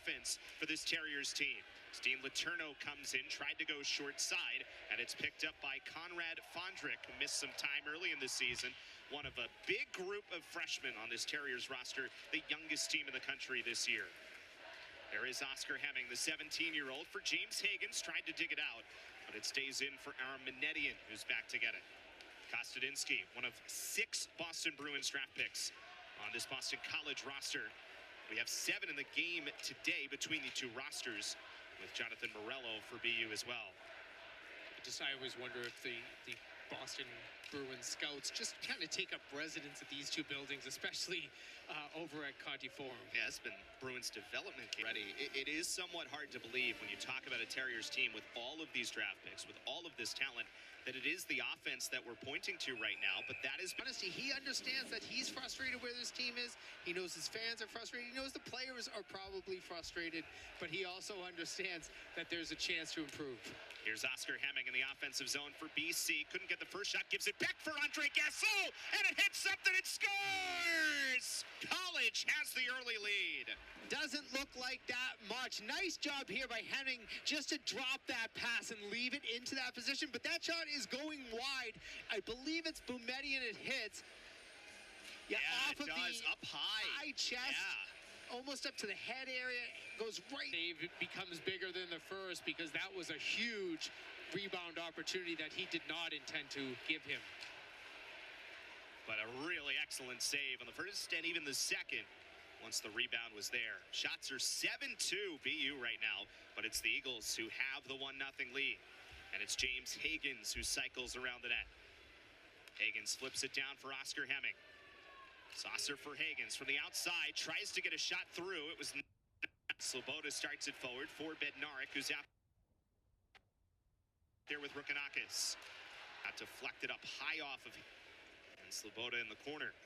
offense for this Terriers team. Steen Letourneau comes in, tried to go short side, and it's picked up by Conrad Fondrick, who missed some time early in the season. One of a big group of freshmen on this Terriers roster, the youngest team in the country this year. There is Oscar Hemming, the 17-year-old for James Higgins, tried to dig it out, but it stays in for Aaron Manetian, who's back to get it. Kostadinsky, one of 6 Boston Bruins draft picks on this Boston College roster. We have 7 in the game today between the two rosters, with Jonathan Morello for BU as well. I always wonder if the Boston Bruins scouts just kind of take up residence at these two buildings, especially over at Conti Forum. Yeah, it's been Bruins development already. It is somewhat hard to believe when you talk about a Terriers team with all of these draft picks, with all of this talent, that it is the offense that we're pointing to right now. But that is honesty. He understands that he's frustrated where this team is. He knows his fans are frustrated. He knows the players are probably frustrated, but he also understands that there's a chance to improve. Here's Oscar Hemming in the offensive zone for BC. Couldn't get the first shot, gives it back for Andre Gassot, and it hits something and scores! College has the early lead. Doesn't look like that much. Nice job here by Hemming just to drop that pass and leave it into that position, but that shot is going wide. I believe it's Boumediene it hits. Yeah, off of does. the up high chest. Yeah. Almost up to the head area, goes right. It becomes bigger than the first because that was a huge rebound opportunity that he did not intend to give him. But a really excellent save on the first and even the second once the rebound was there. Shots are 7-2 BU right now, but it's the Eagles who have the 1-0 lead. And it's James Higgins who cycles around the net. Higgins flips it down for Oscar Hemming. Saucer for Higgins from the outside, tries to get a shot through. It was Sloboda starts it forward for Bednarik, who's out there with Rukanakis. Deflected up high off of him. And Sloboda in the corner.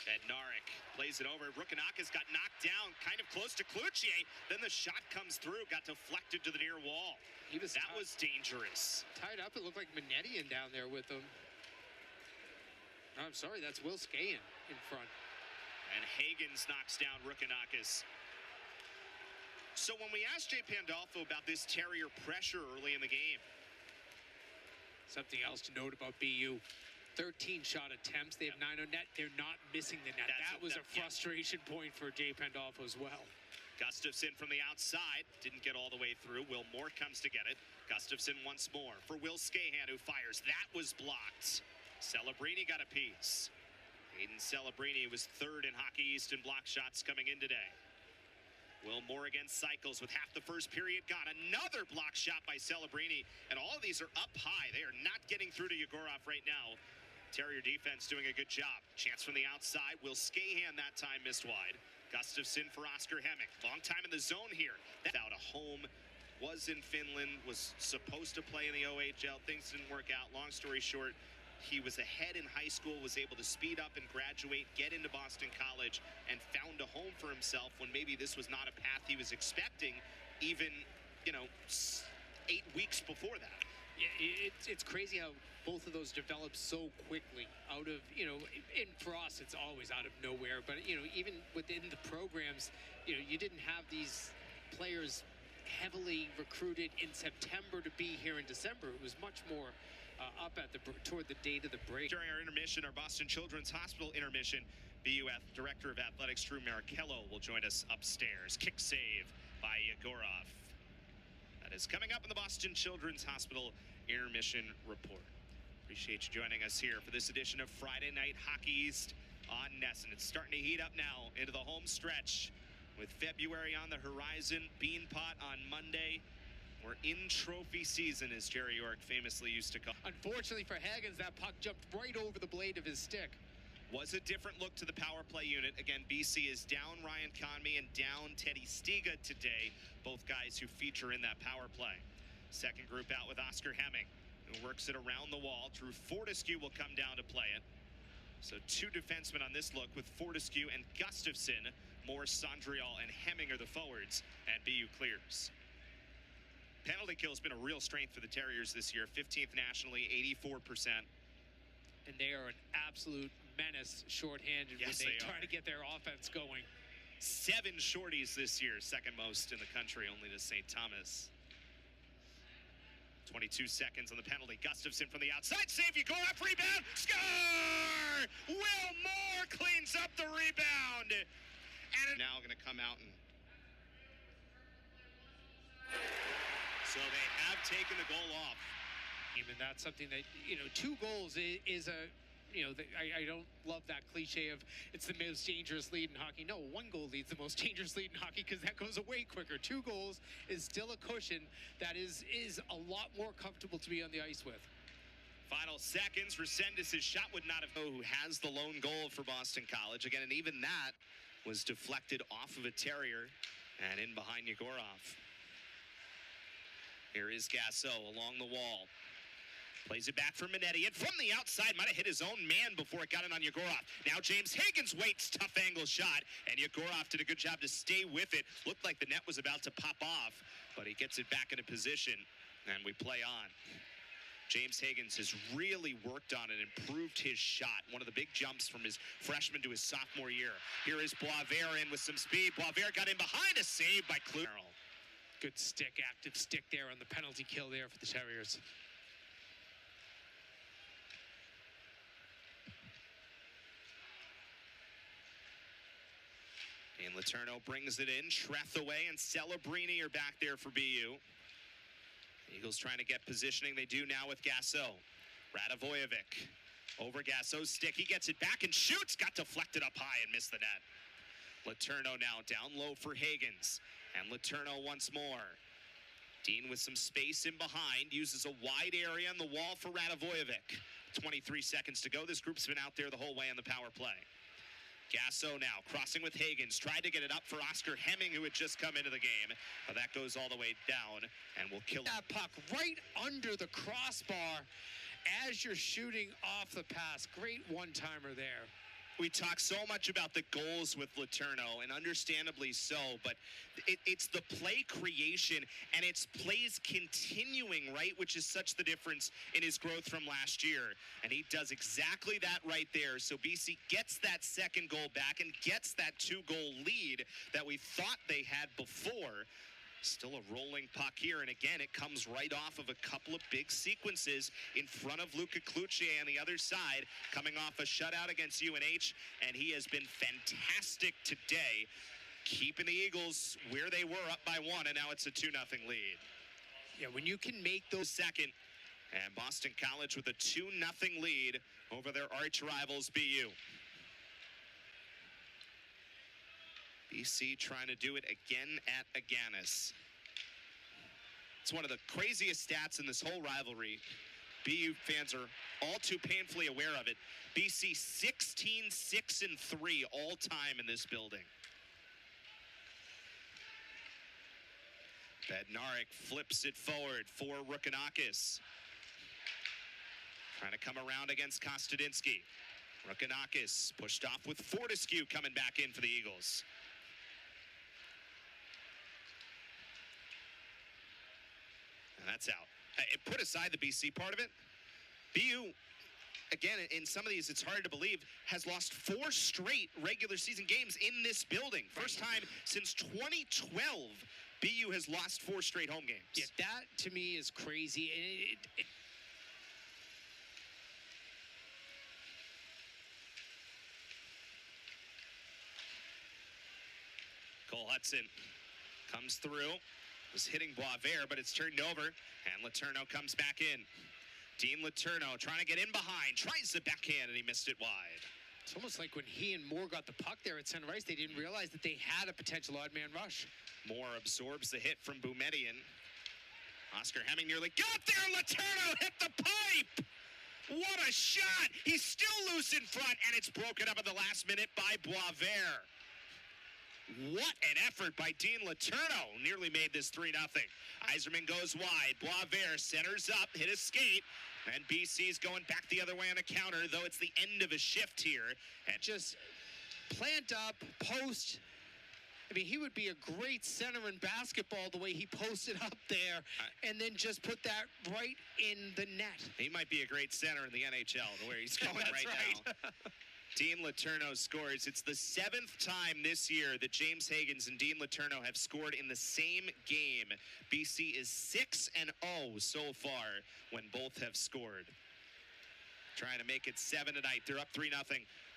Bednarik plays it over. Rukanakis got knocked down kind of close to Cloutier. Then the shot comes through, got deflected to the near wall. That was dangerous. Tied up, it looked like Manetian down there with him. I'm sorry, that's Will Skahan in front. And Higgins knocks down Rukanakis. So when we asked Jay Pandolfo about this Terrier pressure early in the game. Something else to note about BU. 13 shot attempts. They have 9 on net. They're not missing the net. That was a frustration point for Jay Pandolfo as well. Gustafson from the outside. Didn't get all the way through. Will Moore comes to get it. Gustafson once more for Will Skahan, who fires. That was blocked. Celebrini got a piece. Aiden Celebrini was 3rd in Hockey East in block shots coming in today. Will Moore again cycles with half the first period gone. Another block shot by Celebrini. And all of these are up high. They are not getting through to Yegorov right now. Terrier defense doing a good job. Chance from the outside. Will Skahan that time missed wide. Gustafson for Oscar Hemming. Long time in the zone here. Without a home. Was in Finland. Was supposed to play in the OHL. Things didn't work out. Long story short, he was ahead in high school, was able to speed up and graduate, get into Boston College, and found a home for himself when maybe this was not a path he was expecting even, 8 weeks before that. Yeah, it's crazy how both of those developed so quickly out of, and for us, it's always out of nowhere. But, even within the programs, you didn't have these players heavily recruited in September to be here in December. It was much more up at toward the date of the break. During our intermission, our Boston Children's Hospital intermission, BU Director of Athletics Drew Marichello will join us upstairs. Kick save by Yegorov. That is coming up in the Boston Children's Hospital intermission report. Appreciate you joining us here for this edition of Friday Night Hockey East on NESN. It's starting to heat up now into the home stretch with February on the horizon. Beanpot on Monday. We're in trophy season, as Jerry York famously used to call. Unfortunately for Higgins, that puck jumped right over the blade of his stick. Was a different look to the power play unit. Again, BC is down Ryan Conmey and down Teddy Stiga today, both guys who feature in that power play. Second group out with Oscar Hemming, who works it around the wall. Drew Fortescue will come down to play it. So 2 defensemen on this look with Fortescue and Gustafson. Morris, Sondrial, and Hemming are the forwards, and BU clears. Penalty kill has been a real strength for the Terriers this year. 15th nationally, 84%. and they are an absolute menace shorthanded when they try to get their offense going. 7 shorties this year, second most in the country, only to St. Thomas. 22 seconds on the penalty. Gustafson from the outside. Save, you go up, rebound, score! Will Moore cleans up the rebound. And now going to come out and... So they have taken the goal off. And that's something that, 2 goals is a... I don't love that cliche of it's the most dangerous lead in hockey. No, 1 goal leads the most dangerous lead in hockey because that goes away quicker. 2 goals is still a cushion that is a lot more comfortable to be on the ice with. Final seconds. Resendez' shot would not have... Who has the lone goal for Boston College. Again, and even that was deflected off of a Terrier and in behind Yegorov. Here is Gasso along the wall. Plays it back for Minetti, and from the outside, might have hit his own man before it got in on Yegorov. Now James Higgins waits, tough angle shot, and Yegorov did a good job to stay with it. Looked like the net was about to pop off, but he gets it back into position, and we play on. James Higgins has really worked on and improved his shot. One of the big jumps from his freshman to his sophomore year. Here is Boisvert in with some speed. Boisvert got in behind, a save by Clue. Good stick, active stick there on the penalty kill there for the Terriers. And Letourneau brings it in. Trethaway and Celebrini are back there for BU. Eagles trying to get positioning. They do now with Gasso. Radivojevic over Gasso's stick. He gets it back and shoots. Got deflected up high and missed the net. Letourneau now down low for Higgins. And Letourneau once more. Dean with some space in behind. Uses a wide area on the wall for Radivojevic. 23 seconds to go. This group's been out there the whole way on the power play. Gasso now crossing with Higgins, tried to get it up for Oscar Hemming, who had just come into the game. But that goes all the way down and will kill that puck right under the crossbar as you're shooting off the pass. Great one-timer there. We talk so much about the goals with Letourneau, and understandably so, but it's the play creation and it's plays continuing, right, which is such the difference in his growth from last year. And he does exactly that right there. So BC gets that second goal back and gets that 2-goal lead that we thought they had before. Still a rolling puck here, and again, it comes right off of a couple of big sequences in front of Luca Cloutier on the other side, coming off a shutout against UNH, and he has been fantastic today, keeping the Eagles where they were up by 1, and now it's a 2-0 lead. Yeah, when you can make those... Second, and Boston College with a 2-0 lead over their arch rivals, BU. BC trying to do it again at Agganis. It's one of the craziest stats in this whole rivalry. BU fans are all too painfully aware of it. BC 16-6-3 all time in this building. Bednarik flips it forward for Rukanakis. Trying to come around against Kostadinsky. Rukanakis pushed off with Fortescue coming back in for the Eagles. And that's out. Put aside the BC part of it. BU, again, in some of these, it's hard to believe, has lost 4 straight regular season games in this building. First time since 2012, BU has lost 4 straight home games. Yeah, that to me is crazy. Cole Hudson comes through. Was hitting Boisvert, but it's turned over, and Letourneau comes back in. Dean Letourneau trying to get in behind, tries the backhand, and he missed it wide. It's almost like when he and Moore got the puck there at center ice, they didn't realize that they had a potential odd man rush. Moore absorbs the hit from Boumedian. Oscar Hemming nearly got there. Letourneau hit the pipe. What a shot. He's still loose in front, and it's broken up at the last minute by Boisvert. What an effort by Dean Letourneau. Nearly made this 3-0. Yzerman goes wide. Boisvert centers up, hit a skate, and BC's going back the other way on a counter, though it's the end of a shift here. And just plant up, post, I mean, he would be a great center in basketball the way he posted up there and then just put that right in the net. He might be a great center in the NHL, the way he's going right now. Dean Letourneau scores. It's the 7th time this year that James Higgins and Dean Letourneau have scored in the same game. BC is 6-0 so far when both have scored. Trying to make it 7 tonight. They're up 3-0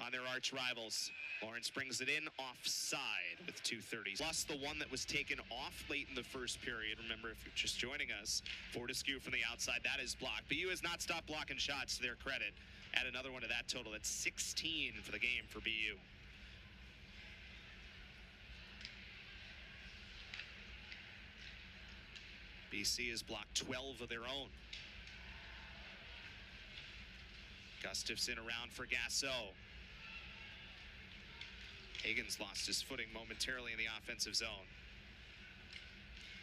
on their arch rivals. Lawrence brings it in offside with 2:30. Plus the one that was taken off late in the first period. Remember, if you're just joining us, Fortescue from the outside, that is blocked. BU has not stopped blocking shots to their credit. Add another one to that total. That's 16 for the game for BU. BC has blocked 12 of their own. Gustafson around for Gasso. Higgins lost his footing momentarily in the offensive zone.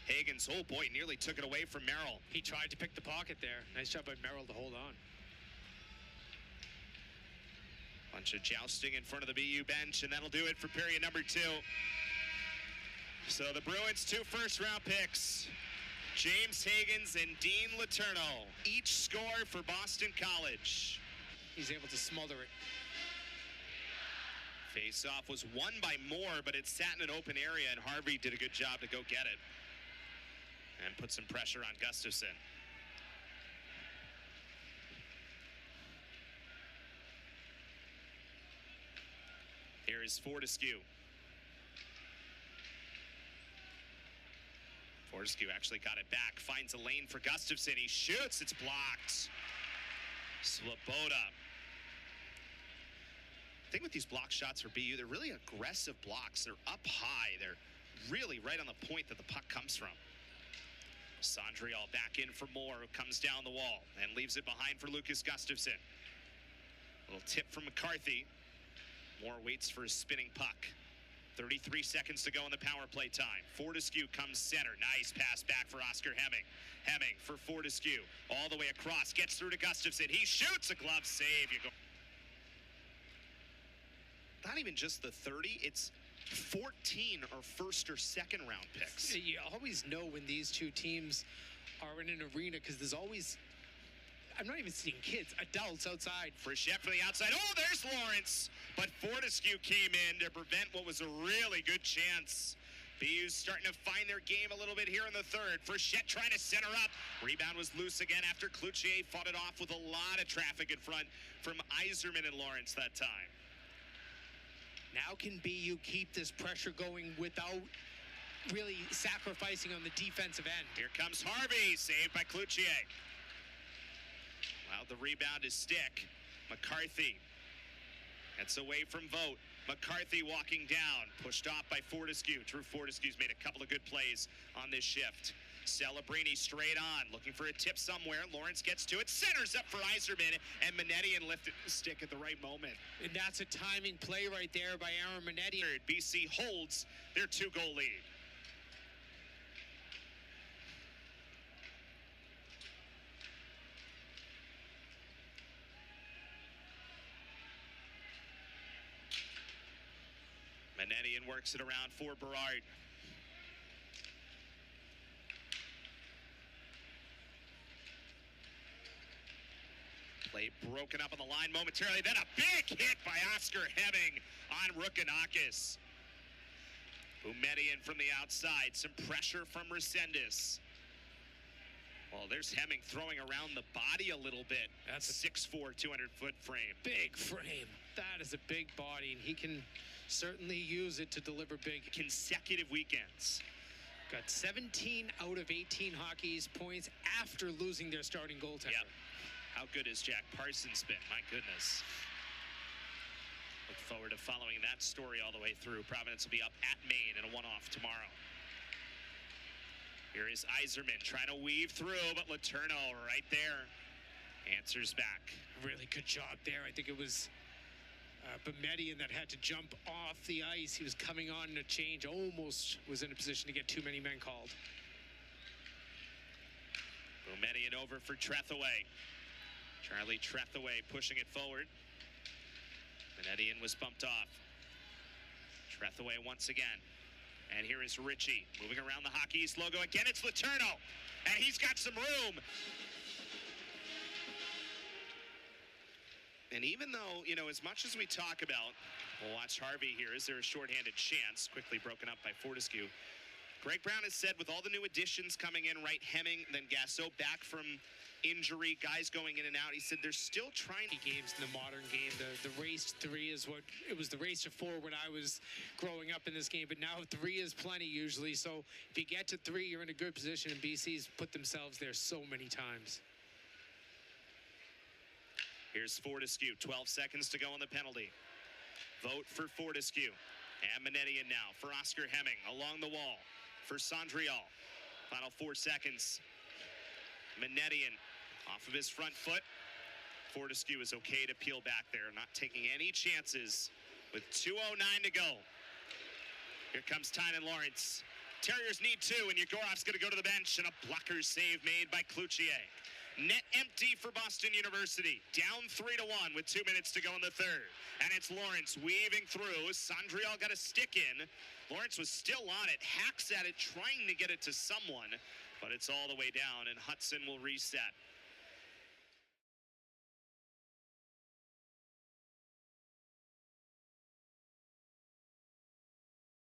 Higgins, oh boy, nearly took it away from Merrill. He tried to pick the pocket there. Nice job by Merrill to hold on. Bunch of jousting in front of the BU bench, and that'll do it for period number 2. So the Bruins 2 first-round picks, James Higgins and Dean Letourneau, each score for Boston College. He's able to smother it. Face-off was won by Moore, but it sat in an open area, and Harvey did a good job to go get it and put some pressure on Gustafson. Here is Fortescue. Fortescue actually got it back, finds a lane for Gustafson. He shoots, it's blocked. Swoboda. The thing with these block shots for BU, they're really aggressive blocks. They're up high. They're really right on the point that the puck comes from. Sondriel back in for Moore, who comes down the wall and leaves it behind for Lucas Gustafson. Little tip from McCarthy. Moore waits for a spinning puck. 33 seconds to go in the power play time. Fortescue comes center. Nice pass back for Oscar Hemming. Hemming for Fortescue. All the way across. Gets through to Gustafson. He shoots, a glove save. You go. Not even just the 30. It's 14 are first or second round picks. You always know when these two teams are in an arena because there's always, I'm not even seeing kids, adults outside. Frechette from the outside. Oh, there's Lawrence. But Fortescue came in to prevent what was a really good chance. BU's starting to find their game a little bit here in the third. Frechette trying to center up. Rebound was loose again after Cloutier fought it off with a lot of traffic in front from Yzerman and Lawrence that time. Now can BU keep this pressure going without really sacrificing on the defensive end? Here comes Harvey, saved by Cloutier. Well, the rebound is Stick. McCarthy gets away from Vogt. McCarthy walking down, pushed off by Fortescue. Drew Fortescue's made a couple of good plays on this shift. Celebrini straight on, looking for a tip somewhere. Lawrence gets to it, centers up for Yzerman, and Manetian lifted the stick at the right moment. And that's a timing play right there by Aaron Manetian. BC holds their 2-goal lead. Manetian works it around for Berard. Play broken up on the line momentarily. Then a big hit by Oscar Hemming on Rukanakis. Boumedian from the outside. Some pressure from Resendez. Well, there's Hemming throwing around the body a little bit. That's a 6'4", 200-foot frame. Big frame. That is a big body, and he can certainly use it to deliver big. Consecutive weekends. Got 17 out of 18 hockey's points after losing their starting goaltender. Yep. How good has Jack Parsons been? My goodness. Look forward to following that story all the way through. Providence will be up at Maine in a one-off tomorrow. Here is Yzerman trying to weave through, but Letourneau right there answers back. Really good job there. I think it was Boumedian that had to jump off the ice. He was coming on in a change, almost was in a position to get too many men called. Boumedian over for Trethaway. Charlie Trethaway pushing it forward. Manetian was bumped off. Trethaway once again. And here is Richie moving around the Hockey East logo. Again, it's Letourneau. And he's got some room. And even though, you know, as much as we talk about, we'll watch Harvey here. Is there a shorthanded chance? Quickly broken up by Fortescue. Greg Brown has said with all the new additions coming in, right, Hemming, then Gasso back from injury, guys going in and out, he said they're still trying to... Games in the modern game, the race to 3 is what, it was the race to 4 when I was growing up in this game, but now 3 is plenty usually, so if you get to 3, you're in a good position, and BC's put themselves there so many times. Here's Fortescue, 12 seconds to go on the penalty. Vote for Fortescue. And Manetian now for Oscar Hemming along the wall for Sondrial. Final 4 seconds. Manetian off of his front foot. Fortescue is okay to peel back there, not taking any chances with 2:09 to go. Here comes Tynan Lawrence. Terriers need 2, and Yegorov's going to go to the bench, and a blocker save made by Cloutier. Net empty for Boston University. Down 3-1 with 2 minutes to go in the third. And it's Lawrence weaving through. Sondrial got a stick in. Lawrence was still on it, hacks at it, trying to get it to someone, but it's all the way down, and Hudson will reset.